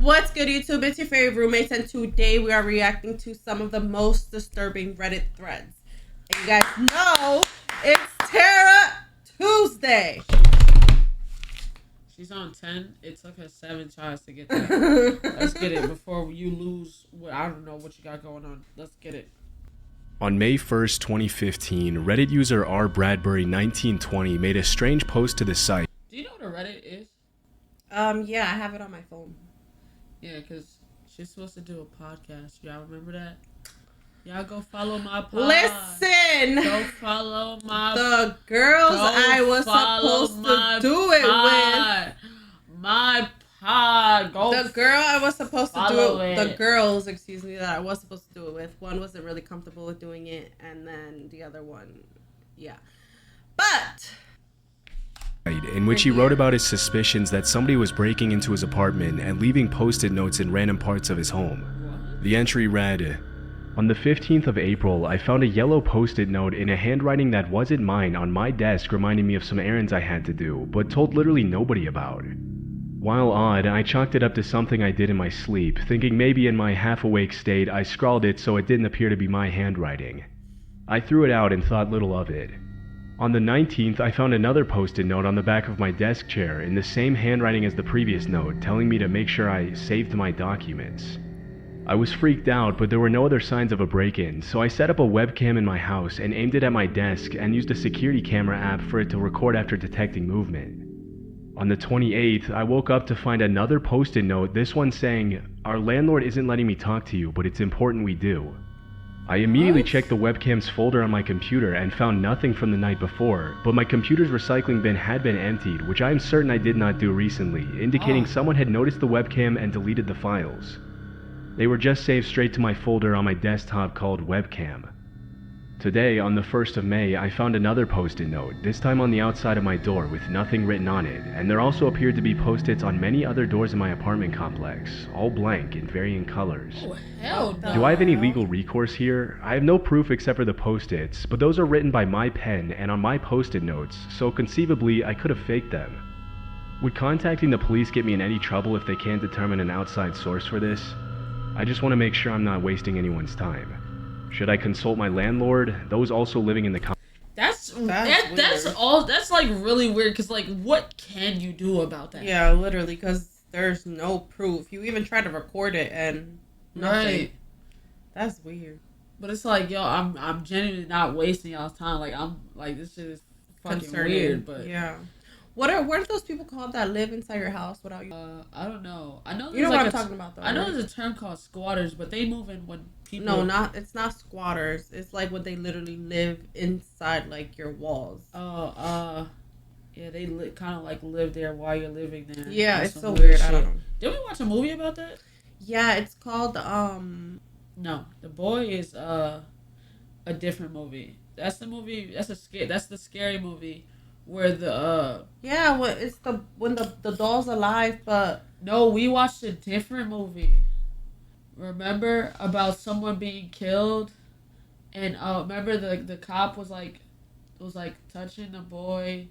What's good, YouTube? It's your favorite roommates, and today we are reacting to some of the most disturbing Reddit threads. And you guys know it's Terror Tuesday. She's on 10. It took her 7 tries to get there. Let's get it before you lose. I don't know what you got going on. Let's get it. On May 1st, 2015, Reddit user r.bradbury1920 made a strange post to the site. Do you know what a Reddit is? Yeah, I have it on my phone. Yeah, because she's supposed to do a podcast. Y'all remember that? Y'all go follow my pod. Listen! Go follow my The girls I was supposed to do it with. My pod. The girl I was supposed to do it with. The girls, excuse me, that I was supposed to do it with. One wasn't really comfortable with doing it. And then the other one, yeah. But... in which he wrote about his suspicions that somebody was breaking into his apartment and leaving post-it notes in random parts of his home. The entry read, "On the 15th of April, I found a yellow post-it note in a handwriting that wasn't mine on my desk reminding me of some errands I had to do, but told literally nobody about. While odd, I chalked it up to something I did in my sleep, thinking maybe in my half-awake state I scrawled it so it didn't appear to be my handwriting. I threw it out and thought little of it. On the 19th, I found another post-it note on the back of my desk chair in the same handwriting as the previous note, telling me to make sure I saved my documents. I was freaked out, but there were no other signs of a break-in, so I set up a webcam in my house and aimed it at my desk and used a security camera app for it to record after detecting movement. On the 28th, I woke up to find another post-it note, this one saying, 'Our landlord isn't letting me talk to you, but it's important we do.' I immediately checked the webcam's folder on my computer and found nothing from the night before, but my computer's recycling bin had been emptied, which I am certain I did not do recently, indicating someone had noticed the webcam and deleted the files. They were just saved straight to my folder on my desktop called webcam. Today, on the 1st of May, I found another post-it note, this time on the outside of my door with nothing written on it, and there also appeared to be post-its on many other doors in my apartment complex, all blank in varying colors. Oh, hell no. Do I have any legal recourse here? I have no proof except for the post-its, but those are written by my pen and on my post-it notes, so conceivably I could have faked them. Would contacting the police get me in any trouble if they can't determine an outside source for this? I just want to make sure I'm not wasting anyone's time. Should I consult my landlord? Those also living in the That's like really weird, because like, what can you do about that? Yeah, literally, because there's no proof. You even tried to record it and nothing. Right. That's weird. But it's like, yo, I'm genuinely not wasting y'all's time. Like, I'm like, this shit is fucking weird. But yeah. What are those people called that live inside your house without you? I don't know. I know. You know what I'm talking about, though. I know there's a term called squatters, but they move in when people. No, it's not squatters. It's like when they literally live inside like your walls. Yeah, they kind of like live there while you're living there. Yeah, it's so weird. I don't know. Did we watch a movie about that? Yeah, it's called No, The Boy is a different movie. That's the movie. That's the scary movie. Where the it's when the doll's alive, but no, we watched a different movie. Remember about someone being killed, and remember the cop was like touching the boy,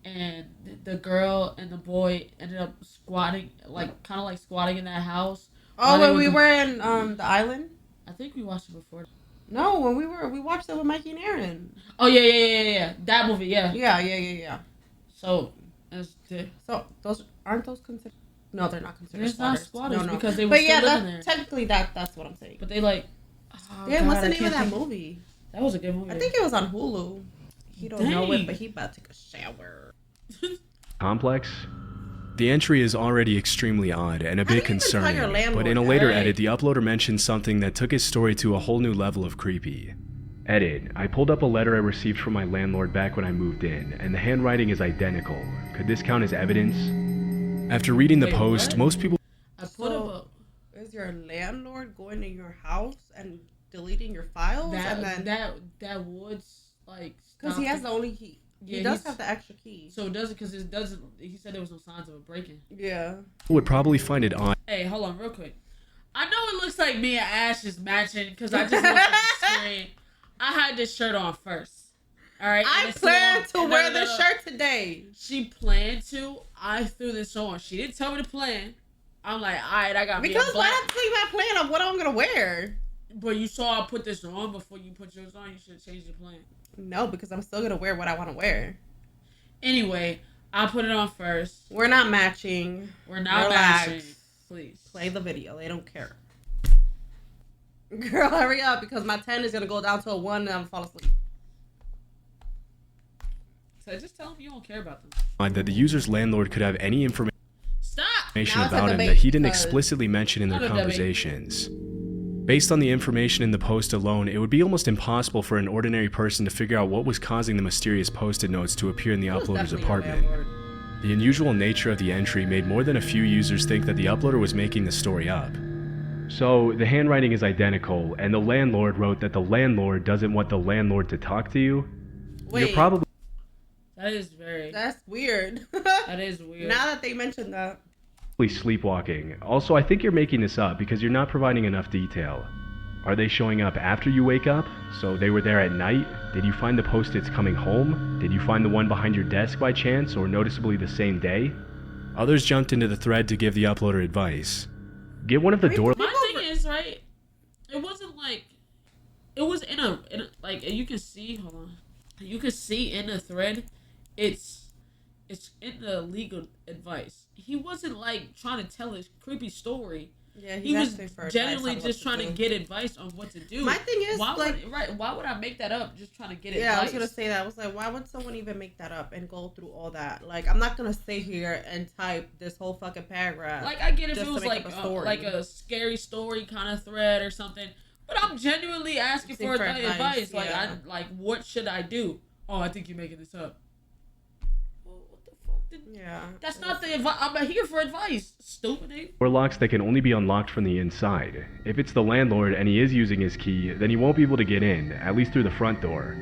and the girl and the boy ended up squatting squatting in that house. Oh, when we were in the island. I think we watched it before. No, when we watched it with Mikey and Aaron. Oh yeah. That movie, yeah. Yeah. So those aren't those considered? No, they're not considered. It's not squatters no. because they were still living there. Technically, that's what I'm saying. But they like. Damn, what's the name of that movie? That was a good movie. I think it was on Hulu. He don't know it, but he about to take a shower. Complex? The entry is already extremely odd and a bit concerning, but in a later edit, the uploader mentioned something that took his story to a whole new level of creepy. Edit: I pulled up a letter I received from my landlord back when I moved in, and the handwriting is identical. Could this count as evidence? After reading the post, most people... Is your landlord going to your house and deleting your files? That would, like... Because he has the only key. Yeah, he does have the extra key. So it doesn't, because it doesn't... He said there was no signs of a break-in. Yeah. Would probably find it odd. Hey, hold on real quick. I know it looks like me and Ash is matching, because I just looked at the screen. I had this shirt on first. All right. I planned to wear the shirt today. She planned to. I threw this on. She didn't tell me to plan. I'm like, all right, I got me a Because why black. not take that plan of what I'm gonna wear? But you saw I put this on before you put yours on. You should change your plan. No, because I'm still gonna wear what I want to wear. Anyway, I'll put it on first. We're not matching. We're not Relax. matching. Please. Play the video. They don't care. Girl, hurry up because my 10 is gonna go down to a 1 and I'm gonna fall asleep. So just tell them you don't care about them. That the user's landlord could have any information Stop! Now it's a about him debate that he didn't because- explicitly mention in their Not a debate. conversations. Based on the information in the post alone, it would be almost impossible for an ordinary person to figure out what was causing the mysterious post-it notes to appear in the It was uploader's definitely your apartment. landlord. The unusual nature of the entry made more than a few users think that the uploader was making the story up. So, the handwriting is identical, and the landlord wrote that the landlord doesn't want the landlord to talk to you. Wait, You're probably That is very. that's weird. That is weird. Now that they mentioned that. sleepwalking. Also, I think you're making this up because you're not providing enough detail. Are they showing up after you wake up? So they were there at night? Did you find the post-its coming home? Did you find the one behind your desk by chance, or noticeably the same day? Others jumped into the thread to give the uploader advice. Get one of the door... My thing is, right, it wasn't like, it was in a like, you can see, hold on, you can see in the thread, it's in the legal advice. He wasn't like trying to tell his creepy story. Yeah, He was asking for advice genuinely on what just to trying to do. get advice on what to do. My thing is, why like- why would I make that up just trying to get Yeah, I was advice? gonna say that. I was like, why would someone even make that up and go through all that? Like, I'm not gonna sit here and type this whole fucking paragraph. Like, I get if just it to was make like up a story. like a scary story kind of thread or something, but I'm genuinely asking for advice. Like, yeah. what should I do? Oh, I think you're making this up. Well, what the fuck? Yeah. That's not the advice. I'm here for advice. Stupid. Door locks that can only be unlocked from the inside. If it's the landlord and he is using his key, then he won't be able to get in, at least through the front door.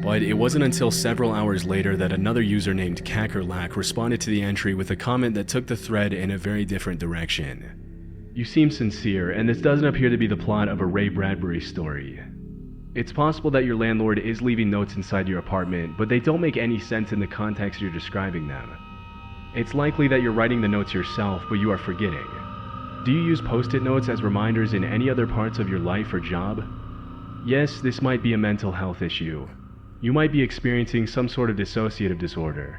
But it wasn't until several hours later that another user named Kakerlak responded to the entry with a comment that took the thread in a very different direction. You seem sincere, and this doesn't appear to be the plot of a Ray Bradbury story. It's possible that your landlord is leaving notes inside your apartment, but they don't make any sense in the context you're describing them. It's likely that you're writing the notes yourself, but you are forgetting. Do you use post-it notes as reminders in any other parts of your life or job? Yes, this might be a mental health issue. You might be experiencing some sort of dissociative disorder.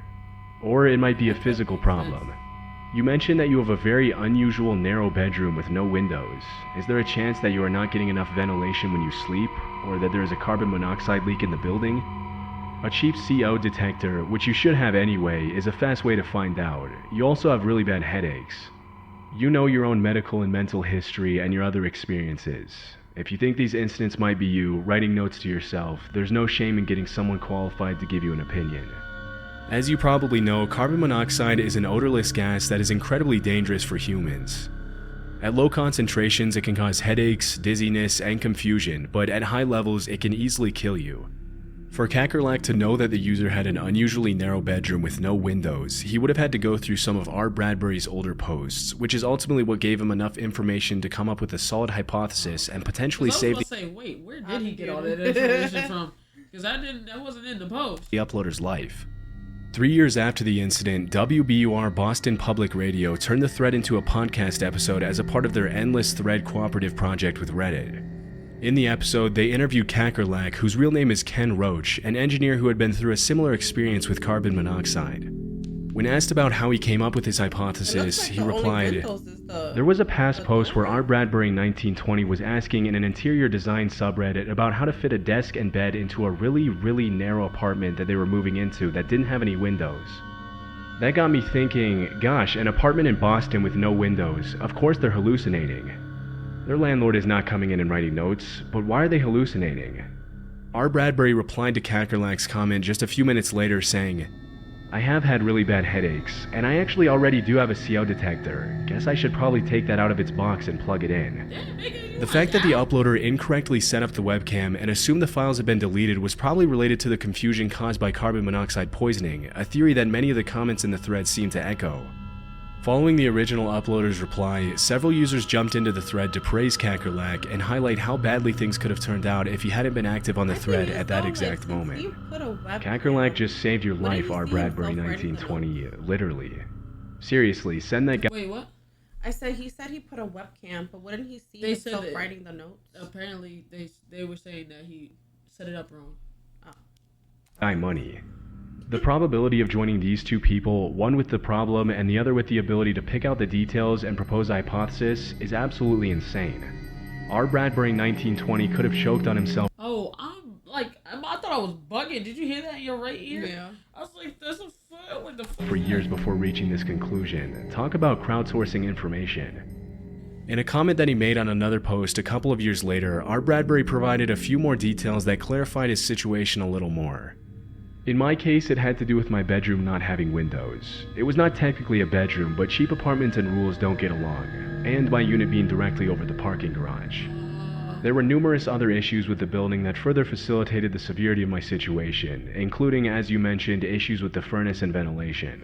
Or it might be a physical problem. You mentioned that you have a very unusual narrow bedroom with no windows. Is there a chance that you are not getting enough ventilation when you sleep, or that there is a carbon monoxide leak in the building? A cheap CO detector, which you should have anyway, is a fast way to find out. You also have really bad headaches. You know your own medical and mental history and your other experiences. If you think these incidents might be you, writing notes to yourself, there's no shame in getting someone qualified to give you an opinion. As you probably know, carbon monoxide is an odorless gas that is incredibly dangerous for humans. At low concentrations, it can cause headaches, dizziness, and confusion, but at high levels, it can easily kill you. For Kakerlak to know that the user had an unusually narrow bedroom with no windows, he would have had to go through some of R. Bradbury's older posts, which is ultimately what gave him enough information to come up with a solid hypothesis and potentially save I was gonna say, wait, where did he get all that information from? Because that wasn't in the post. the uploader's life. 3 years after the incident, WBUR Boston Public Radio turned the thread into a podcast episode as a part of their Endless Thread cooperative project with Reddit. In the episode, they interviewed Kakerlak, whose real name is Ken Roach, an engineer who had been through a similar experience with carbon monoxide. When asked about how he came up with his hypothesis, he replied, "There was a past post where R. Bradbury 1920 was asking in an interior design subreddit about how to fit a desk and bed into a really narrow apartment that they were moving into that didn't have any windows. That got me thinking, gosh, an apartment in Boston with no windows, of course they're hallucinating. Their landlord is not coming in and writing notes, but why are they hallucinating?" R. Bradbury replied to Kakerlak's comment just a few minutes later saying, "I have had really bad headaches, and I actually already do have a CO detector. Guess I should probably take that out of its box and plug it in." The fact that the uploader incorrectly set up the webcam and assumed the files had been deleted was probably related to the confusion caused by carbon monoxide poisoning, a theory that many of the comments in the thread seem to echo. Following the original uploader's reply, several users jumped into the thread to praise Kakerlak and highlight how badly things could have turned out if he hadn't been active on the thread at that exact moment. Kakerlak just saved your life, R. Bradbury 1920, literally. Seriously, send that guy. Wait, what? I said he said he put a webcam, but wouldn't he see They said himself that- writing the notes? Apparently, they were saying that he set it up wrong. Money. The probability of joining these two people, one with the problem and the other with the ability to pick out the details and propose a hypothesis, is absolutely insane. R. Bradbury 1920 could have choked on himself Oh, I thought I was bugging. Did you hear that in your right ear? Yeah. I was like, there's a foot. What the fuck? for years before reaching this conclusion. Talk about crowdsourcing information. In a comment that he made on another post a couple of years later, R. Bradbury provided a few more details that clarified his situation a little more. In my case, it had to do with my bedroom not having windows. It was not technically a bedroom, but cheap apartments and rules don't get along, and my unit being directly over the parking garage. There were numerous other issues with the building that further facilitated the severity of my situation, including, as you mentioned, issues with the furnace and ventilation.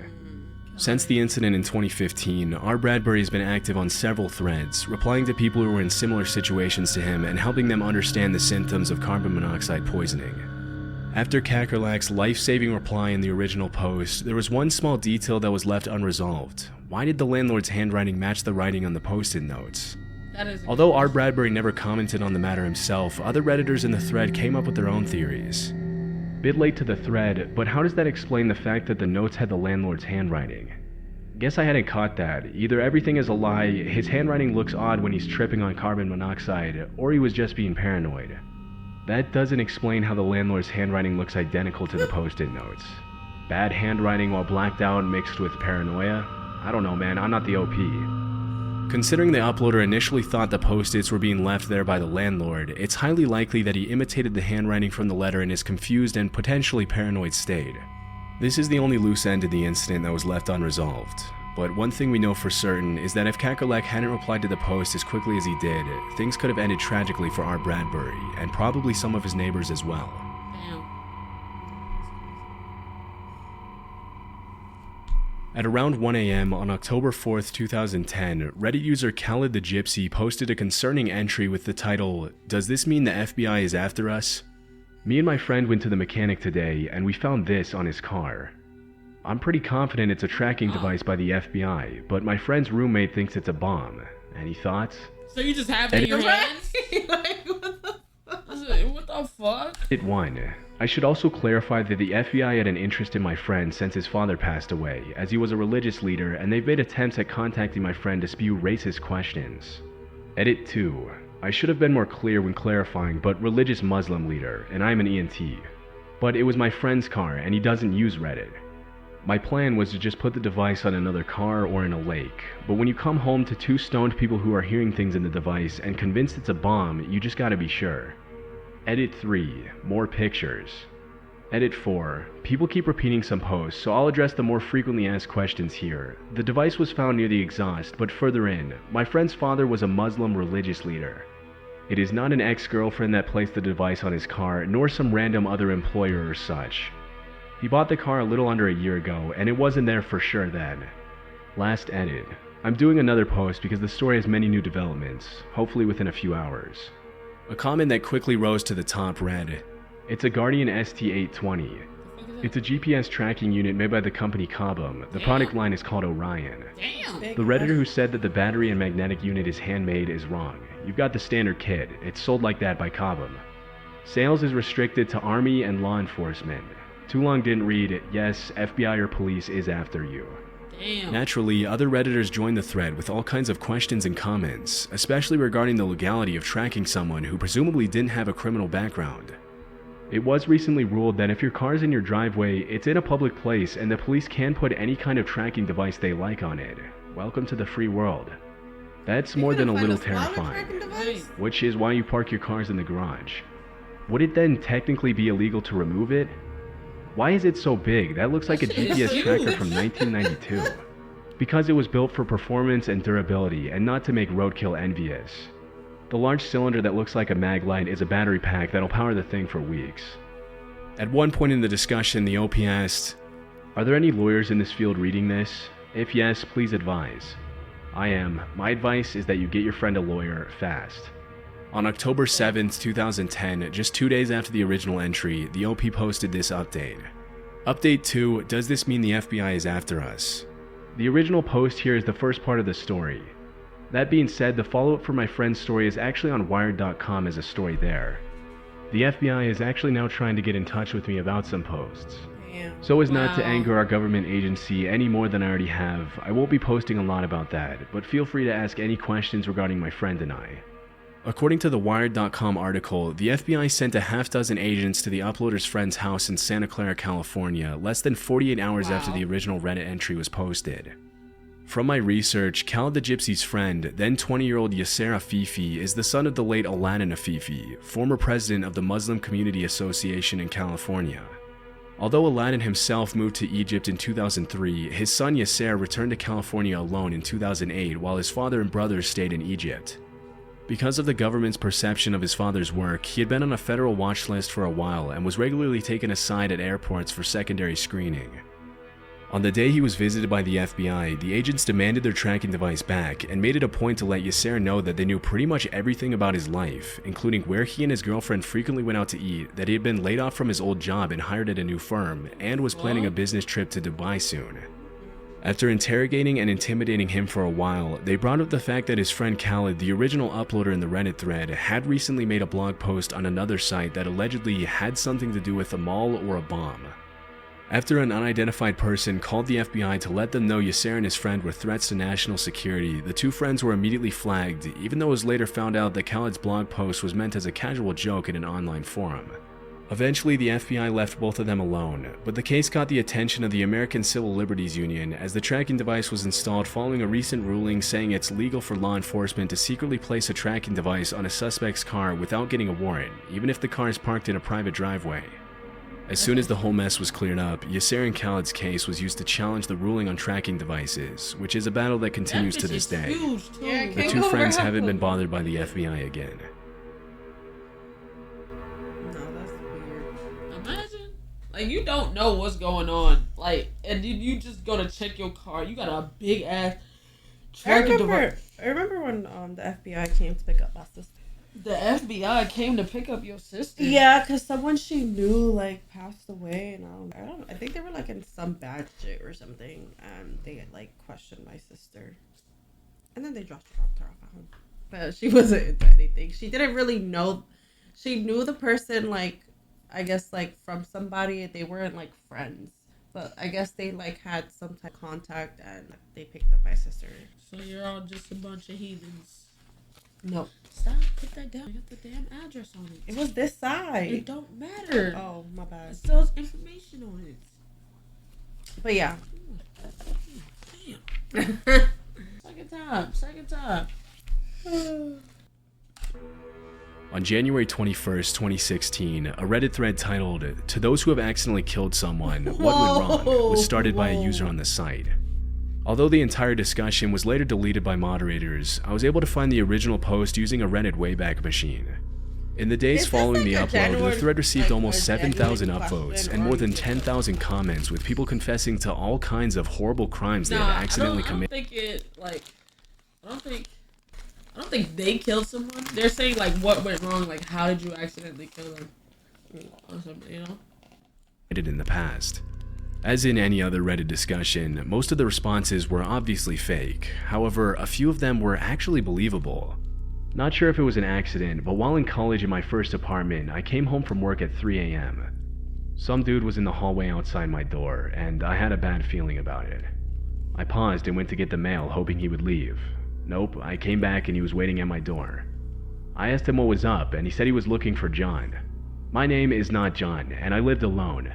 Since the incident in 2015, R. Bradbury has been active on several threads, replying to people who were in similar situations to him and helping them understand the symptoms of carbon monoxide poisoning. After Kakerlak's life-saving reply in the original post, there was one small detail that was left unresolved. Why did the landlord's handwriting match the writing on the post-it notes? Although R. Bradbury never commented on the matter himself, other Redditors in the thread came up with their own theories. Bit late to the thread, but how does that explain the fact that the notes had the landlord's handwriting? Guess I hadn't caught that. Either everything is a lie, his handwriting looks odd when he's tripping on carbon monoxide, or he was just being paranoid. That doesn't explain how the landlord's handwriting looks identical to the post-it notes. Bad handwriting while blacked out mixed with paranoia? I don't know, man, I'm not the OP. Considering the uploader initially thought the post-its were being left there by the landlord, it's highly likely that he imitated the handwriting from the letter in his confused and potentially paranoid state. This is the only loose end in the incident that was left unresolved. But one thing we know for certain is that if Kakerlak hadn't replied to the post as quickly as he did, things could have ended tragically for R. Bradbury, and probably some of his neighbors as well. Damn. At around 1 a.m. on October 4th, 2010, Reddit user Khaled the Gypsy posted a concerning entry with the title, "Does this mean the FBI is after us?" Me and my friend went to the mechanic today, and we found this on his car. I'm pretty confident it's a tracking device by the FBI, but my friend's roommate thinks it's a bomb. Any thoughts? So you just have it in your hands? Like, what the fuck? What the fuck? It won. I should also clarify that the FBI had an interest in my friend since his father passed away, as he was a religious leader, and they've made attempts at contacting my friend to spew racist questions. Edit 2. I should have been more clear when clarifying, but religious Muslim leader, and I'm an ENT. But it was my friend's car, and he doesn't use Reddit. My plan was to just put the device on another car or in a lake, but when you come home to two stoned people who are hearing things in the device and convinced it's a bomb, you just gotta be sure. Edit 3. More pictures. Edit 4. People keep repeating some posts, so I'll address the more frequently asked questions here. The device was found near the exhaust, but further in. My friend's father was a Muslim religious leader. It is not an ex-girlfriend that placed the device on his car, nor some random other employer or such. He bought the car a little under a year ago, and it wasn't there for sure then. Last edit. I'm doing another post because the story has many new developments, hopefully within a few hours. A comment that quickly rose to the top read, "It's a Guardian ST820. It's a GPS tracking unit made by the company Cobham. The product line is called Orion." Damn. The Redditor who said that the battery and magnetic unit is handmade is wrong. You've got the standard kit. It's sold like that by Cobham. Sales is restricted to Army and law enforcement. Too long didn't read, yes, FBI or police is after you. Damn. Naturally, other Redditors joined the thread with all kinds of questions and comments, especially regarding the legality of tracking someone who presumably didn't have a criminal background. It was recently ruled that if your car's in your driveway, it's in a public place and the police can put any kind of tracking device they like on it. Welcome to the free world. That's more than a little terrifying, which is why you park your cars in the garage. Would it then technically be illegal to remove it? Why is it so big? That looks like a GPS tracker from 1992. Because it was built for performance and durability and not to make roadkill envious. The large cylinder that looks like a mag light is a battery pack that'll power the thing for weeks. At one point in the discussion, the OP asked, "Are there any lawyers in this field reading this? If yes, please advise." I am. My advice is that you get your friend a lawyer fast. On October 7th, 2010, just 2 days after the original entry, the OP posted this update. Update 2, does this mean the FBI is after us? The original post here is the first part of the story. That being said, the follow-up for my friend's story is actually on Wired.com as a story there. The FBI is actually now trying to get in touch with me about some posts. Damn. So as not to Wow. anger our government agency any more than I already have, I won't be posting a lot about that, but feel free to ask any questions regarding my friend and I. According to the Wired.com article, the FBI sent a half-dozen agents to the uploader's friend's house in Santa Clara, California, less than 48 hours after the original Reddit entry was posted. From my research, Khaled the Gypsy's friend, then 20-year-old Yasser Afifi, is the son of the late Aladdin Afifi, former president of the Muslim Community Association in California. Although Aladdin himself moved to Egypt in 2003, his son Yasser returned to California alone in 2008 while his father and brothers stayed in Egypt. Because of the government's perception of his father's work, he had been on a federal watch list for a while and was regularly taken aside at airports for secondary screening. On the day he was visited by the FBI, the agents demanded their tracking device back and made it a point to let Yasser know that they knew pretty much everything about his life, including where he and his girlfriend frequently went out to eat, that he had been laid off from his old job and hired at a new firm, and was planning a business trip to Dubai soon. After interrogating and intimidating him for a while, they brought up the fact that his friend Khaled, the original uploader in the Reddit thread, had recently made a blog post on another site that allegedly had something to do with a mall or a bomb. After an unidentified person called the FBI to let them know Yasser and his friend were threats to national security, the two friends were immediately flagged, even though it was later found out that Khaled's blog post was meant as a casual joke in an online forum. Eventually, the FBI left both of them alone, but the case caught the attention of the American Civil Liberties Union as the tracking device was installed following a recent ruling saying it's legal for law enforcement to secretly place a tracking device on a suspect's car without getting a warrant, even if the car is parked in a private driveway. As soon as the whole mess was cleared up, Yasser and Khaled's case was used to challenge the ruling on tracking devices, which is a battle that continues to this day. Huge, too. Yeah, The can't two go friends wrong. haven't been bothered by the FBI again. No, that's weird. Imagine, like, you don't know what's going on, like, and you just go to check your car. You got a big ass tracking device. I remember when the FBI came to pick up my sister. The FBI came to pick up your sister. Yeah, because someone she knew like passed away, and I don't know. I think they were like in some bad shit or something, and they like questioned my sister, and then they dropped her off at home. But she wasn't into anything. She didn't really know. She knew the person, like, I guess, like from somebody. They weren't like friends, but I guess they like had some type of contact, and they picked up my sister. So you're all just a bunch of heathens. No, Stop. Put that down. You got the damn address on it. it was this It side. don't matter. Oh, my bad. It still has information on it. But yeah. Damn. Second time. On January 21st, 2016, a Reddit thread titled, "To those who have accidentally killed someone, what went wrong?" was started by a user on the site. Although the entire discussion was later deleted by moderators, I was able to find the original post using a Reddit Wayback Machine. In the days Is this following the like a upload, genuine- the thread received like almost a 7,000 genuine upvotes question, and or more than you- 10,000 comments with people confessing to all kinds of horrible crimes they had accidentally I don't committed. think it, like, I don't think they killed someone. They're saying, like, what went wrong, like, how did you accidentally kill them? Or something, you know? In the past. As in any other Reddit discussion, most of the responses were obviously fake. However, a few of them were actually believable. Not sure if it was an accident, but while in college in my first apartment, I came home from work at 3 a.m. Some dude was in the hallway outside my door, and I had a bad feeling about it. I paused and went to get the mail, hoping he would leave. Nope, I came back and he was waiting at my door. I asked him what was up, and he said he was looking for John. My name is not John, and I lived alone.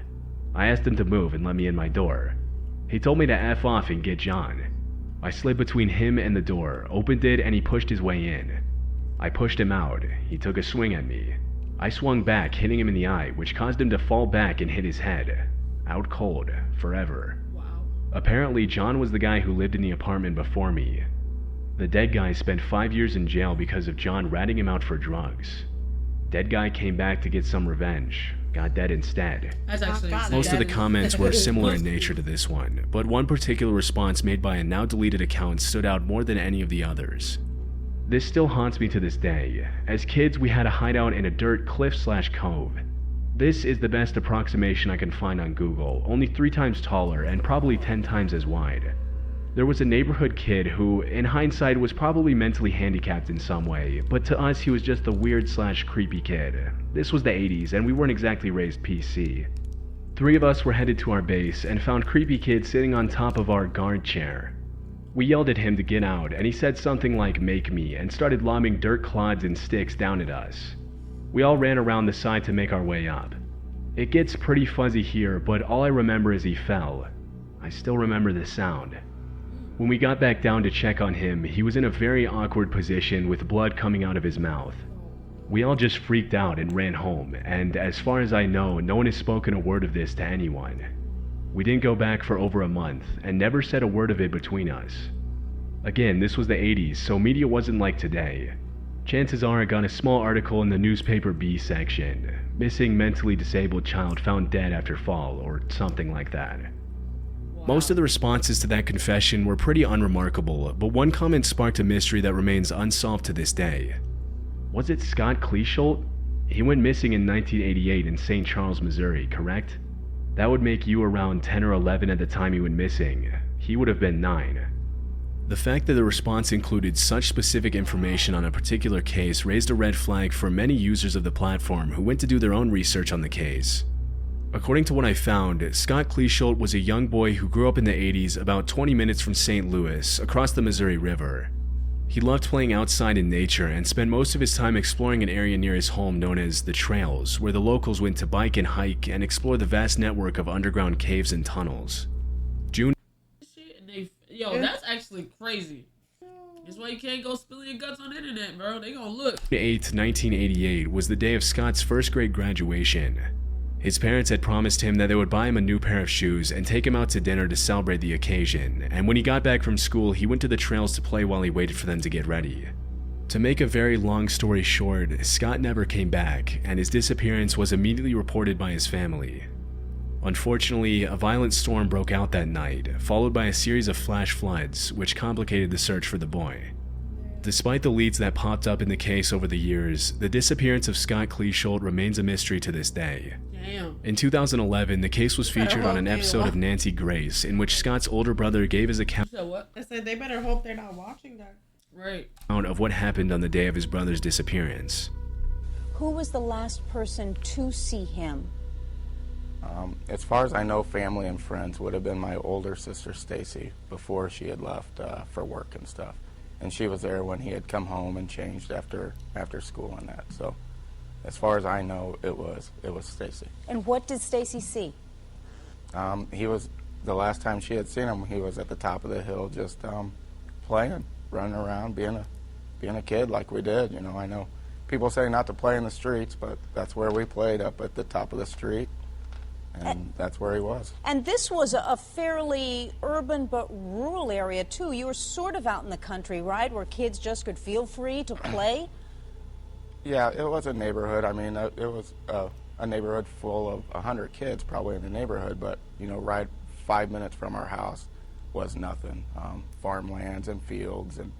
I asked him to move and let me in my door. He told me to F off and get John. I slid between him and the door, opened it, and he pushed his way in. I pushed him out. He took a swing at me. I swung back, hitting him in the eye, which caused him to fall back and hit his head. Out cold, forever. Wow. Apparently, John was the guy who lived in the apartment before me. The dead guy spent 5 years in jail because of John ratting him out for drugs. Dead guy came back to get some revenge. Got dead instead. That's actually God. Most of the that is- comments were similar in nature to this one, but one particular response made by a now deleted account stood out more than any of the others. This still haunts me to this day. As kids, we had a hideout in a dirt cliff/cove. This is the best approximation I can find on Google, only 3 times taller and probably 10 times as wide. There was a neighborhood kid who, in hindsight, was probably mentally handicapped in some way, but to us he was just a weird/creepy kid. This was the 80s, and we weren't exactly raised PC. 3 of us were headed to our base and found creepy kid sitting on top of our guard chair. We yelled at him to get out, and he said something like "make me," and started lobbing dirt clods and sticks down at us. We all ran around the side to make our way up. It gets pretty fuzzy here, but all I remember is he fell. I still remember the sound. When we got back down to check on him, he was in a very awkward position with blood coming out of his mouth. We all just freaked out and ran home, and as far as I know, no one has spoken a word of this to anyone. We didn't go back for over a month, and never said a word of it between us. Again, this was the 80s, so media wasn't like today. Chances are I got a small article in the newspaper B section. Missing mentally disabled child found dead after fall, or something like that. Most of the responses to that confession were pretty unremarkable, but one comment sparked a mystery that remains unsolved to this day. Was it Scott Kleesholt? He went missing in 1988 in St. Charles, Missouri, correct? That would make you around 10 or 11 at the time he went missing. He would have been 9. The fact that the response included such specific information on a particular case raised a red flag for many users of the platform who went to do their own research on the case. According to what I found, Scott Kleesholt was a young boy who grew up in the 80s about 20 minutes from St. Louis, across the Missouri River. He loved playing outside in nature and spent most of his time exploring an area near his home known as the Trails, where the locals went to bike and hike and explore the vast network of underground caves and tunnels. That's actually crazy. That's why you can't go spilling your guts on the internet, bro. They gonna look. 8th, 1988 was the day of Scott's first grade graduation. His parents had promised him that they would buy him a new pair of shoes and take him out to dinner to celebrate the occasion, and when he got back from school, he went to the trails to play while he waited for them to get ready. To make a very long story short, Scott never came back, and his disappearance was immediately reported by his family. Unfortunately, a violent storm broke out that night, followed by a series of flash floods, which complicated the search for the boy. Despite the leads that popped up in the case over the years, the disappearance of Scott Kleesholt remains a mystery to this day. Damn. In 2011, the case was featured on an episode of Nancy Grace, in which Scott's older brother gave his account I said they better hope they're not watching that. Right. of what happened on the day of his brother's disappearance. Who was the last person to see him? As far as I know, family and friends would have been my older sister Stacy before she had left for work and stuff, and she was there when he had come home and changed after school and that. So, as far as I know, it was Stacy. And what did Stacy see? He was, the last time she had seen him, he was at the top of the hill just playing, running around, being a kid like we did. You know, I know people say not to play in the streets, but that's where we played, up at the top of the street. And that's where he was. And this was a fairly urban but rural area, too. You were sort of out in the country, right, where kids just could feel free to play? Yeah, it was a neighborhood. I mean, it was a neighborhood full of 100 kids probably in the neighborhood, but, you know, right 5 minutes from our house was nothing. Farmlands and fields and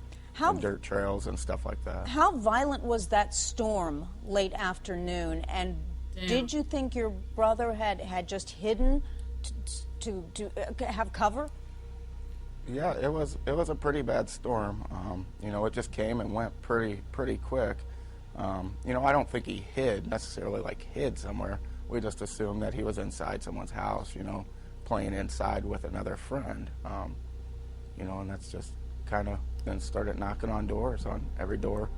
dirt trails and stuff like that. How violent was that storm late afternoon, and Damn. Did you think your brother had just hidden to have cover? Yeah, it was a pretty bad storm. You know, it just came and went pretty quick. You know, I don't think he necessarily hid somewhere. We just assumed that he was inside someone's house, you know, playing inside with another friend. You know, and that's just kind of then started knocking on doors, on every door.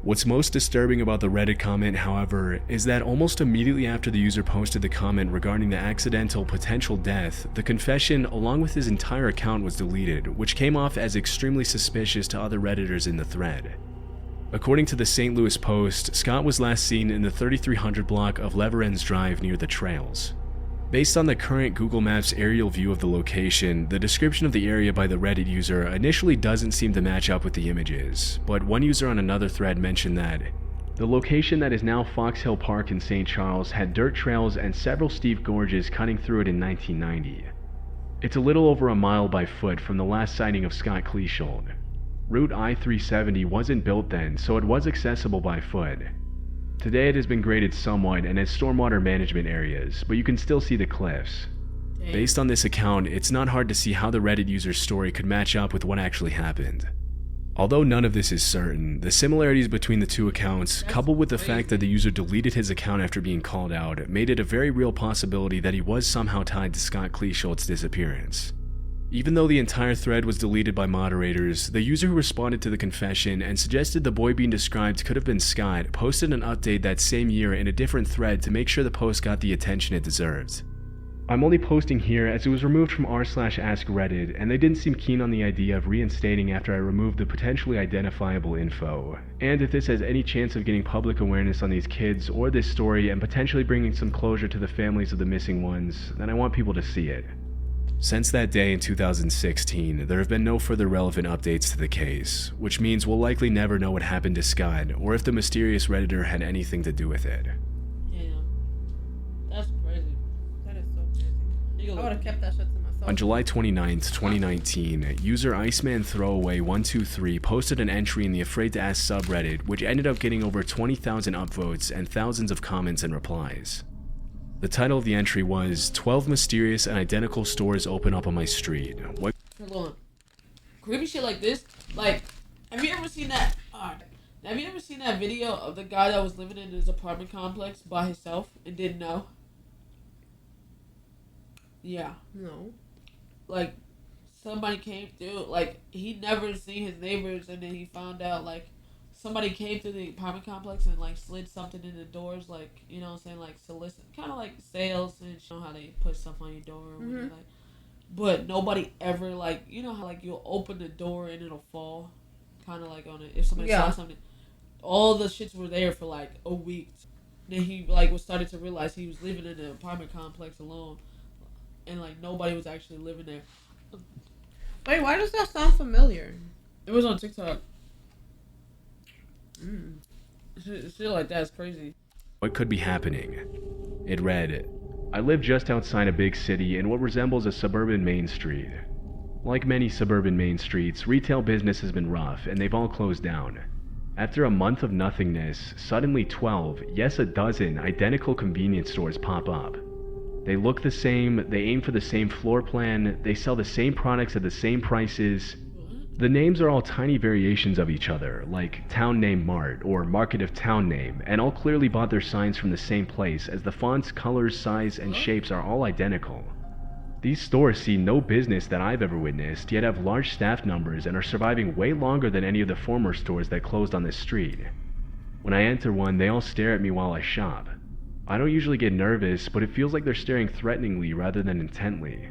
What's most disturbing about the Reddit comment, however, is that almost immediately after the user posted the comment regarding the accidental potential death, the confession along with his entire account was deleted, which came off as extremely suspicious to other Redditors in the thread. According to the St. Louis Post, Scott was last seen in the 3300 block of Leverens Drive near the trails. Based on the current Google Maps aerial view of the location, the description of the area by the Reddit user initially doesn't seem to match up with the images, but one user on another thread mentioned that the location that is now Fox Hill Park in St. Charles had dirt trails and several steep gorges cutting through it in 1990. It's a little over a mile by foot from the last sighting of Scott Kleesholt. Route I-370 wasn't built then, so it was accessible by foot. Today it has been graded somewhat and has stormwater management areas, but you can still see the cliffs. Based on this account, it's not hard to see how the Reddit user's story could match up with what actually happened. Although none of this is certain, the similarities between the two accounts, coupled with the fact that the user deleted his account after being called out, made it a very real possibility that he was somehow tied to Scott Cleeshult's disappearance. Even though the entire thread was deleted by moderators, the user who responded to the confession and suggested the boy being described could have been Scott posted an update that same year in a different thread to make sure the post got the attention it deserved. I'm only posting here as it was removed from r/askreddit, and they didn't seem keen on the idea of reinstating after I removed the potentially identifiable info. And if this has any chance of getting public awareness on these kids or this story and potentially bringing some closure to the families of the missing ones, then I want people to see it. Since that day in 2016, there have been no further relevant updates to the case, which means we'll likely never know what happened to Scott or if the mysterious Redditor had anything to do with it. Yeah. That's crazy. That is so crazy. I would have kept that shit to myself. On July 29th, 2019, user IcemanThrowaway123 posted an entry in the Afraid to Ask subreddit, which ended up getting over 20,000 upvotes and thousands of comments and replies. The title of the entry was 12 Mysterious and Identical Stores Open Up on My Street. What? Hold on. Creepy shit like this. Like, have you ever seen that? Have you ever seen that video of the guy that was living in his apartment complex by himself and didn't know? Yeah. No. Like, somebody came through. Like, he never seen his neighbors, and then he found out like somebody came through the apartment complex and like slid something in the doors, like, you know what I'm saying, like solicit, kind of like sales, and you know how they put stuff on your door or whatever, like, but nobody ever, like, you know how like you'll open the door and it'll fall, kind of like on it if somebody saw something. All the shits were there for like a week. Then he like was started to realize he was living in an apartment complex alone, and like nobody was actually living there. Wait, why does that sound familiar? It was on TikTok. Shit like that's crazy. What could be happening? It read, I live just outside a big city in what resembles a suburban main street. Like many suburban main streets, retail business has been rough and they've all closed down. After a month of nothingness, suddenly 12, yes a dozen, identical convenience stores pop up. They look the same, they aim for the same floor plan, they sell the same products at the same prices. The names are all tiny variations of each other, like Town Name Mart or Market of Town Name, and all clearly bought their signs from the same place as the fonts, colors, size, and shapes are all identical. These stores see no business that I've ever witnessed, yet have large staff numbers and are surviving way longer than any of the former stores that closed on this street. When I enter one, they all stare at me while I shop. I don't usually get nervous, but it feels like they're staring threateningly rather than intently.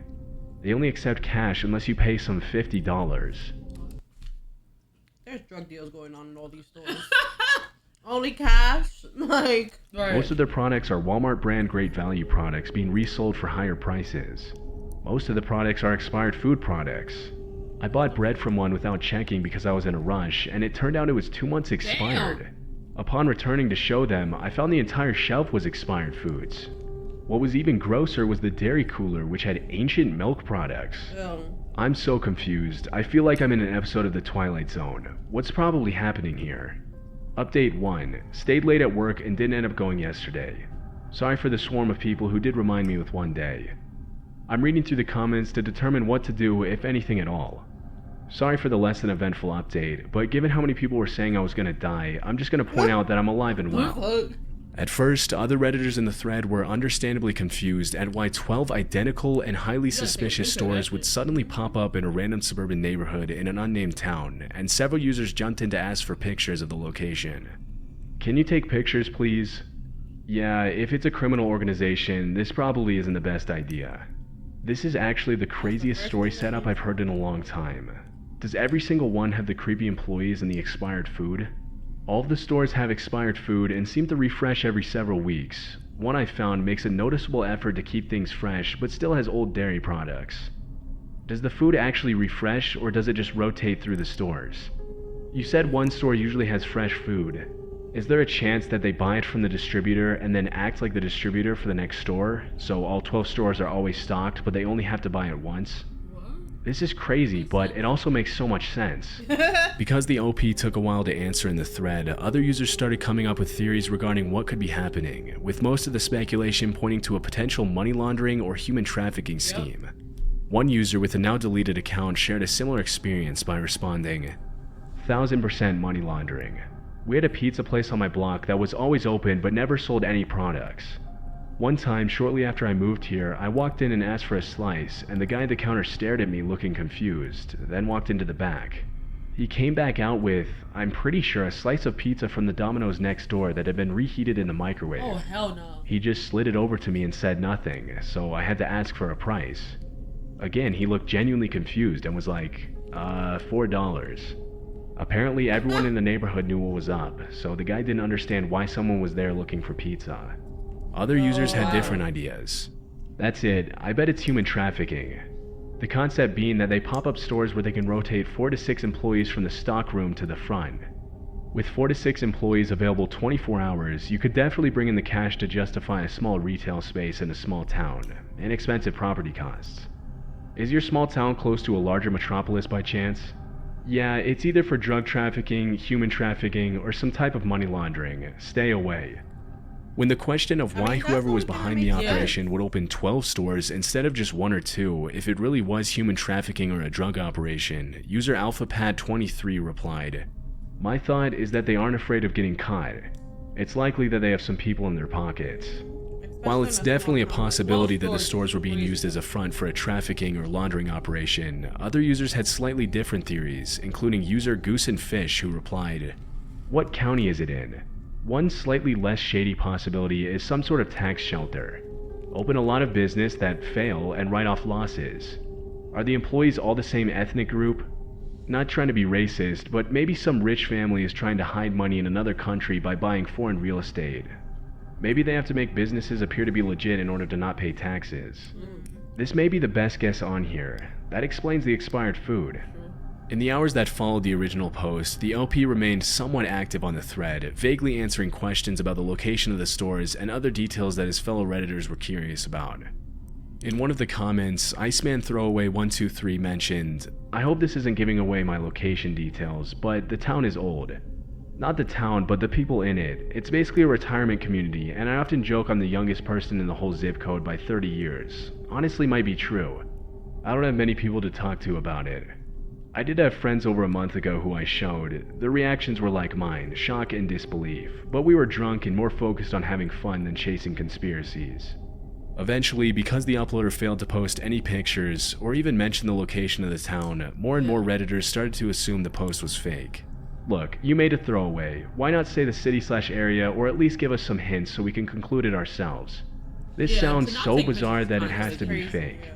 They only accept cash unless you pay some $50. There's drug deals going on in all these stores. Only cash? Like... Right. Most of their products are Walmart brand great value products being resold for higher prices. Most of the products are expired food products. I bought bread from one without checking because I was in a rush, and it turned out it was 2 months expired. Damn. Upon returning to show them, I found the entire shelf was expired foods. What was even grosser was the dairy cooler, which had ancient milk products. Ew. I'm so confused. I feel like I'm in an episode of The Twilight Zone. What's probably happening here? Update 1. Stayed late at work and didn't end up going yesterday. Sorry for the swarm of people who did remind me with one day. I'm reading through the comments to determine what to do, if anything at all. Sorry for the less than eventful update, but given how many people were saying I was gonna die, I'm just gonna point out that I'm alive and well. At first, other Redditors in the thread were understandably confused at why 12 identical and highly suspicious stores would suddenly pop up in a random suburban neighborhood in an unnamed town, and several users jumped in to ask for pictures of the location. Can you take pictures, please? Yeah, if it's a criminal organization, this probably isn't the best idea. This is actually the craziest story setup I've heard in a long time. Does every single one have the creepy employees and the expired food? All of the stores have expired food and seem to refresh every several weeks. One I found makes a noticeable effort to keep things fresh, but still has old dairy products. Does the food actually refresh, or does it just rotate through the stores? You said one store usually has fresh food. Is there a chance that they buy it from the distributor and then act like the distributor for the next store, so all 12 stores are always stocked, but they only have to buy it once? This is crazy, but it also makes so much sense. Because the OP took a while to answer in the thread, other users started coming up with theories regarding what could be happening, with most of the speculation pointing to a potential money laundering or human trafficking scheme. One user with a now deleted account shared a similar experience by responding, 1000% money laundering. We had a pizza place on my block that was always open but never sold any products. One time, shortly after I moved here, I walked in and asked for a slice, and the guy at the counter stared at me looking confused, then walked into the back. He came back out with, I'm pretty sure, a slice of pizza from the Domino's next door that had been reheated in the microwave. Oh, hell no. He just slid it over to me and said nothing, so I had to ask for a price. Again, he looked genuinely confused and was like, $4. Apparently, everyone in the neighborhood knew what was up, so the guy didn't understand why someone was there looking for pizza. Other users had different ideas. That's it, I bet it's human trafficking. The concept being that they pop up stores where they can rotate 4 to 6 employees from the stock room to the front. With 4 to 6 employees available 24 hours, you could definitely bring in the cash to justify a small retail space in a small town, and expensive property costs. Is your small town close to a larger metropolis by chance? Yeah, it's either for drug trafficking, human trafficking, or some type of money laundering. Stay away. When the question of why whoever was behind the operation would open 12 stores instead of just 1 or 2, if it really was human trafficking or a drug operation, user AlphaPad23 replied, my thought is that they aren't afraid of getting caught. It's likely that they have some people in their pockets. While it's definitely a possibility that the stores were being used as a front for a trafficking or laundering operation, other users had slightly different theories, including user Goose and Fish, who replied, what county is it in? One slightly less shady possibility is some sort of tax shelter. Open a lot of business that fail and write off losses. Are the employees all the same ethnic group? Not trying to be racist, but maybe some rich family is trying to hide money in another country by buying foreign real estate. Maybe they have to make businesses appear to be legit in order to not pay taxes. This may be the best guess on here. That explains the expired food. In the hours that followed the original post, the LP remained somewhat active on the thread, vaguely answering questions about the location of the stores and other details that his fellow Redditors were curious about. In one of the comments, Iceman Throwaway 123 mentioned, I hope this isn't giving away my location details, but the town is old. Not the town, but the people in it. It's basically a retirement community, and I often joke I'm the youngest person in the whole zip code by 30 years. Honestly, might be true. I don't have many people to talk to about it. I did have friends over a month ago who I showed. Their reactions were like mine, shock and disbelief, but we were drunk and more focused on having fun than chasing conspiracies. Eventually, because the uploader failed to post any pictures or even mention the location of the town, more and more Redditors started to assume the post was fake. Look, you made a throwaway. Why not say the city/area or at least give us some hints so we can conclude it ourselves? This sounds so bizarre that it has to be fake.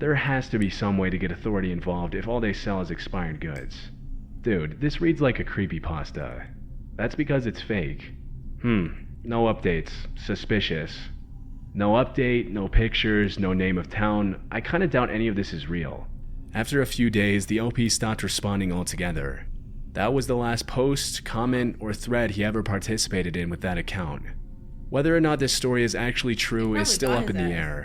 There has to be some way to get authority involved if all they sell is expired goods. Dude, this reads like a creepypasta. That's because it's fake. No updates. Suspicious. No update, no pictures, no name of town. I kinda doubt any of this is real. After a few days, the LP stopped responding altogether. That was the last post, comment, or thread he ever participated in with that account. Whether or not this story is actually true is still up in the air.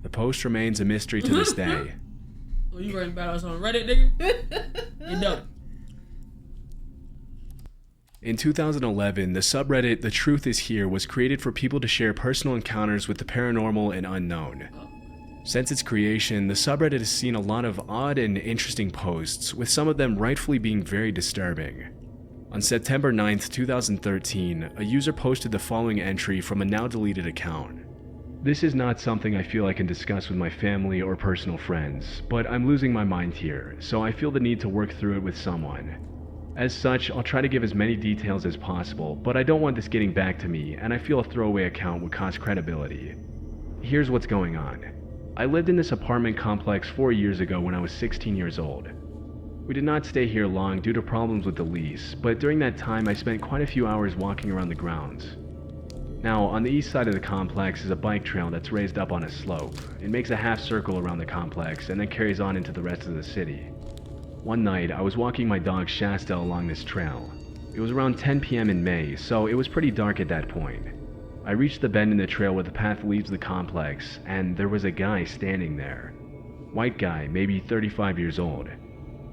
The post remains a mystery to this day. Oh, you writing about us on Reddit, nigga? You know. In 2011, the subreddit The Truth Is Here was created for people to share personal encounters with the paranormal and unknown. Since its creation, the subreddit has seen a lot of odd and interesting posts, with some of them rightfully being very disturbing. On September 9th, 2013, a user posted the following entry from a now deleted account. This is not something I feel I can discuss with my family or personal friends, but I'm losing my mind here, so I feel the need to work through it with someone. As such, I'll try to give as many details as possible, but I don't want this getting back to me, and I feel a throwaway account would cost credibility. Here's what's going on. I lived in this apartment complex 4 years ago when I was 16 years old. We did not stay here long due to problems with the lease, but during that time I spent quite a few hours walking around the grounds. Now, on the east side of the complex is a bike trail that's raised up on a slope. It makes a half circle around the complex and then carries on into the rest of the city. One night, I was walking my dog Shasta along this trail. It was around 10 p.m. in May, so it was pretty dark at that point. I reached the bend in the trail where the path leaves the complex, and there was a guy standing there. White guy, maybe 35 years old.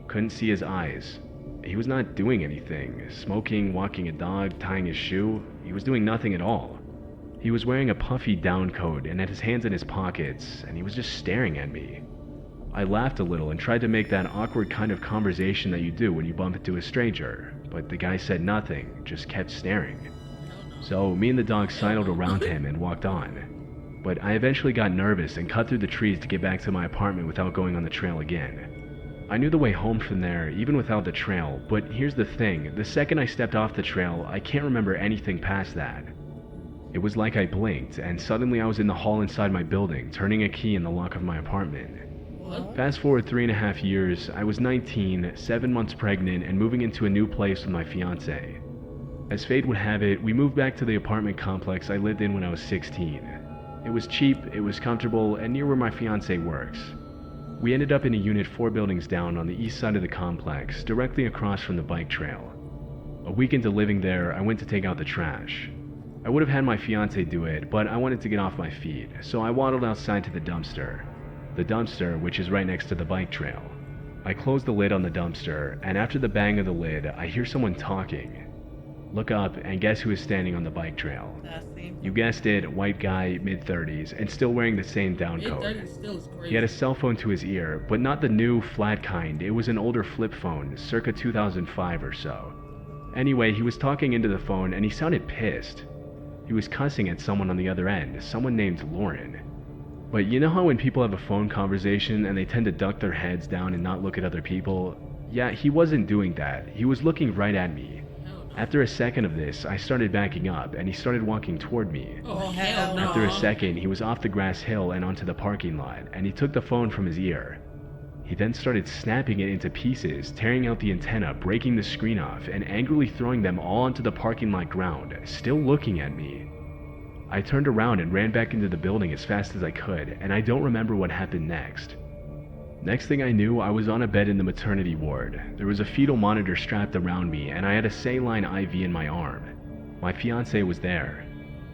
Couldn't see his eyes. He was not doing anything. Smoking, walking a dog, tying his shoe. He was doing nothing at all. He was wearing a puffy down coat and had his hands in his pockets, and he was just staring at me. I laughed a little and tried to make that awkward kind of conversation that you do when you bump into a stranger, but the guy said nothing, just kept staring. So me and the dog sidled around him and walked on. But I eventually got nervous and cut through the trees to get back to my apartment without going on the trail again. I knew the way home from there, even without the trail, but here's the thing, the second I stepped off the trail, I can't remember anything past that. It was like I blinked, and suddenly I was in the hall inside my building, turning a key in the lock of my apartment. What? Fast forward 3.5 years, I was 19, 7 months pregnant, and moving into a new place with my fiance. As fate would have it, we moved back to the apartment complex I lived in when I was 16. It was cheap, it was comfortable, and near where my fiance works. We ended up in a unit 4 buildings down on the east side of the complex, directly across from the bike trail. A week into living there, I went to take out the trash. I would have had my fiance do it, but I wanted to get off my feet, so I waddled outside to the dumpster. The dumpster, which is right next to the bike trail. I closed the lid on the dumpster, and after the bang of the lid, I hear someone talking. Look up, and guess who is standing on the bike trail? You guessed it, white guy, mid-30s, and still wearing the same down coat. Mid-30s still is crazy. He had a cell phone to his ear, but not the new, flat kind. It was an older flip phone, circa 2005 or so. Anyway, he was talking into the phone, and he sounded pissed. He was cussing at someone on the other end, someone named Lauren. But you know how when people have a phone conversation and they tend to duck their heads down and not look at other people? Yeah, he wasn't doing that. He was looking right at me. After a second of this, I started backing up, and he started walking toward me. Oh, hell no. After a second, he was off the grass hill and onto the parking lot, and he took the phone from his ear. He then started snapping it into pieces, tearing out the antenna, breaking the screen off, and angrily throwing them all onto the parking lot ground, still looking at me. I turned around and ran back into the building as fast as I could, and I don't remember what happened next. Next thing I knew, I was on a bed in the maternity ward. There was a fetal monitor strapped around me, and I had a saline IV in my arm. My fiance was there.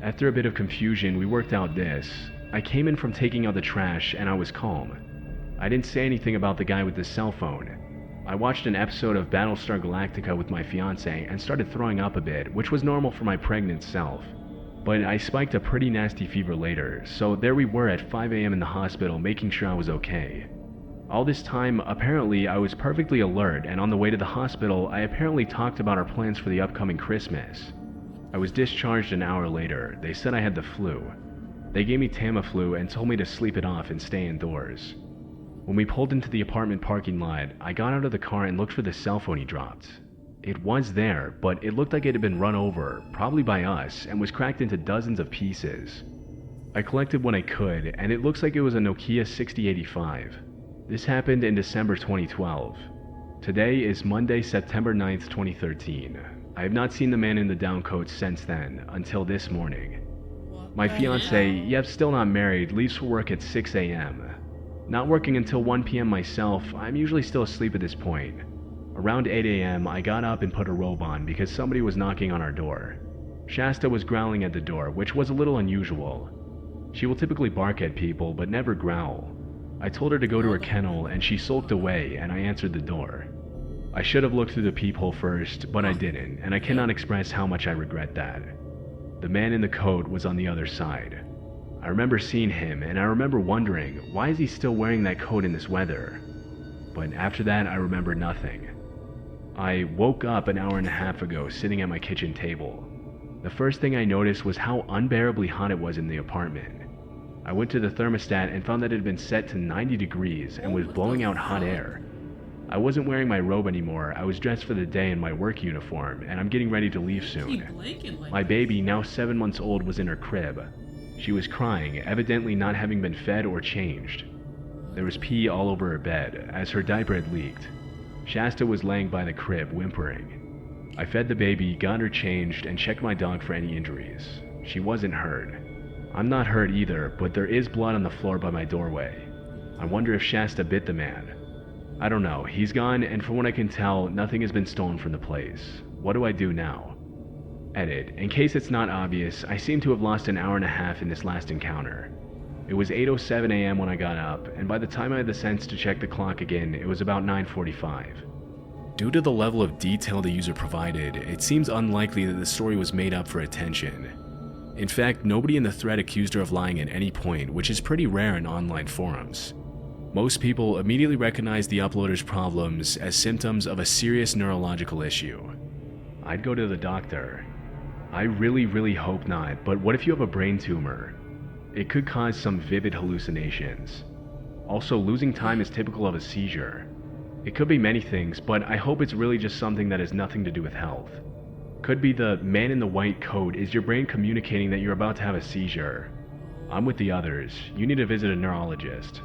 After a bit of confusion, we worked out this. I came in from taking out the trash, and I was calm. I didn't say anything about the guy with the cell phone. I watched an episode of Battlestar Galactica with my fiance and started throwing up a bit, which was normal for my pregnant self. But I spiked a pretty nasty fever later, so there we were at 5 a.m. in the hospital making sure I was okay. All this time, apparently, I was perfectly alert, and on the way to the hospital, I apparently talked about our plans for the upcoming Christmas. I was discharged an hour later. They said I had the flu. They gave me Tamiflu and told me to sleep it off and stay indoors. When we pulled into the apartment parking lot, I got out of the car and looked for the cell phone he dropped. It was there, but it looked like it had been run over, probably by us, and was cracked into dozens of pieces. I collected what I could, and it looks like it was a Nokia 6085. This happened in December 2012. Today is Monday, September 9th, 2013. I have not seen the man in the down coat since then, until this morning. My fiance, yep, still not married, leaves for work at 6 a.m. Not working until 1 p.m. myself, I'm usually still asleep at this point. Around 8 a.m., I got up and put a robe on because somebody was knocking on our door. Shasta was growling at the door, which was a little unusual. She will typically bark at people, but never growl. I told her to go to her kennel, and she sulked away, and I answered the door. I should have looked through the peephole first, but I didn't, and I cannot express how much I regret that. The man in the coat was on the other side. I remember seeing him, and I remember wondering, why is he still wearing that coat in this weather? But after that, I remember nothing. I woke up an hour and a half ago sitting at my kitchen table. The first thing I noticed was how unbearably hot it was in the apartment. I went to the thermostat and found that it had been set to 90 degrees and was blowing out hot air. I wasn't wearing my robe anymore. I was dressed for the day in my work uniform, and I'm getting ready to leave soon. My baby, now 7 months old, was in her crib. She was crying, evidently not having been fed or changed. There was pee all over her bed, as her diaper had leaked. Shasta was laying by the crib, whimpering. I fed the baby, got her changed, and checked my dog for any injuries. She wasn't hurt. I'm not hurt either, but there is blood on the floor by my doorway. I wonder if Shasta bit the man. I don't know, he's gone, and from what I can tell, nothing has been stolen from the place. What do I do now? Edit. In case it's not obvious, I seem to have lost an hour and a half in this last encounter. It was 8:07 a.m. when I got up, and by the time I had the sense to check the clock again, it was about 9:45. Due to the level of detail the user provided, it seems unlikely that the story was made up for attention. In fact, nobody in the thread accused her of lying at any point, which is pretty rare in online forums. Most people immediately recognize the uploader's problems as symptoms of a serious neurological issue. I'd go to the doctor. I really hope not, but what if you have a brain tumor? It could cause some vivid hallucinations. Also, losing time is typical of a seizure. It could be many things, but I hope it's really just something that has nothing to do with health. Could be the man in the white coat. Is your brain communicating that you're about to have a seizure? I'm with the others. You need to visit a neurologist.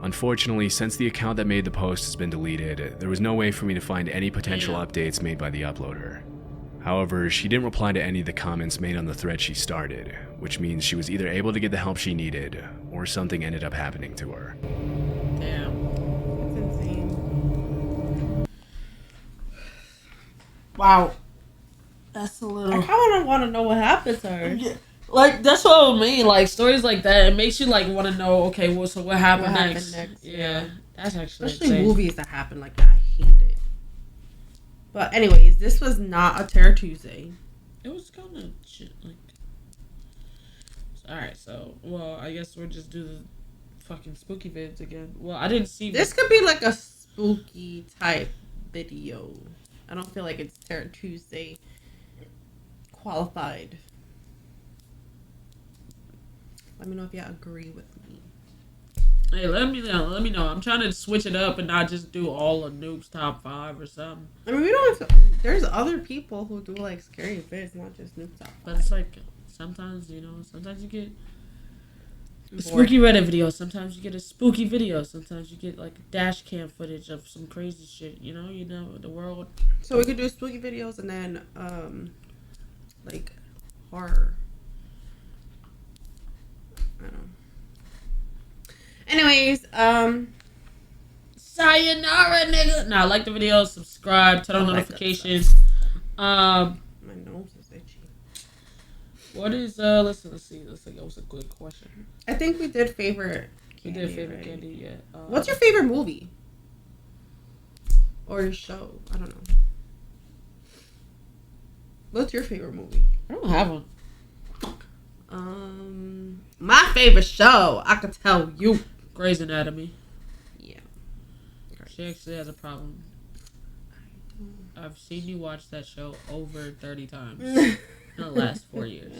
Unfortunately, since the account that made the post has been deleted, there was no way for me to find any potential updates made by the uploader. However, she didn't reply to any of the comments made on the thread she started, which means she was either able to get the help she needed, or something ended up happening to her. Damn. It's insane. Wow. That's a little. I kind of want to know what happened to her. Yeah. Like, that's what I mean. Like, stories like that, it makes you, like, want to know, okay, well, so what happened next? Yeah. That's actually Especially insane. movies that happen like that. I hate it. But anyways, this was not a Terror Tuesday. It was kind of shit, like... Alright, so, well, I guess we'll just do the fucking spooky vids again. Well, I didn't see... This could be like a spooky type video. I don't feel like it's Terror Tuesday qualified. Let me know if you agree with me. Hey, let me know. I'm trying to switch it up and not just do all of Noob's top 5 or something. I mean, we don't have to, there's other people who do like scary vids, not just Noob Top 5. But it's like, sometimes, you know, sometimes you get a spooky Reddit video. Sometimes you get a spooky video. Sometimes you get like dash cam footage of some crazy shit. You know, the world. So we could do spooky videos and then, like, horror. I don't know. Anyways, sayonara, nigga. Now, like the video, subscribe, turn on notifications. My nose is itchy. What is let's see. That was a good question. I think we did favorite. We did favorite candy, yeah. What's your favorite movie? Or your show? I don't know. What's your favorite movie? I don't have one. My favorite show, I could tell you. Grey's Anatomy. Yeah. She actually has a problem. I've seen you watch that show over 30 times in the last 4 years.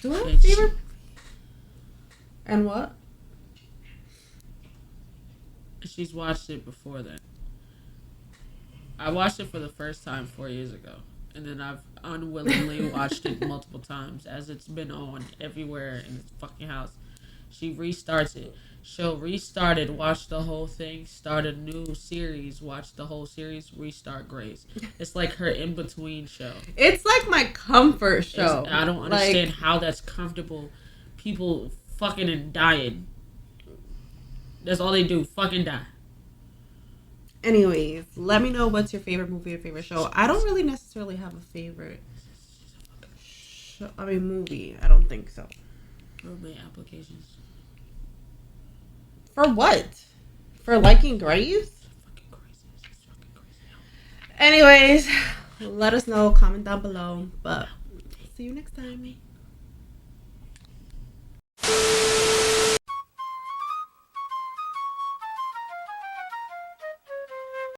Do I have a favorite? And what? She's watched it before then. I watched it for the first time 4 years ago. And then I've unwillingly watched it multiple times as it's been on everywhere in this fucking house. She restarts it. She'll restart it, watch the whole thing, start a new series, watch the whole series, restart Grace. It's like her in-between show. It's like my comfort show. I don't understand how that's comfortable. People fucking and dying. That's all they do, fucking die. Anyways, let me know what's your favorite movie or favorite show. I don't really necessarily have a favorite show. I mean, movie. I don't think so. Roommate applications. For what? For liking Grace? Fucking crazy. It's fucking crazy. Anyways, let us know. Comment down below. But see you next time.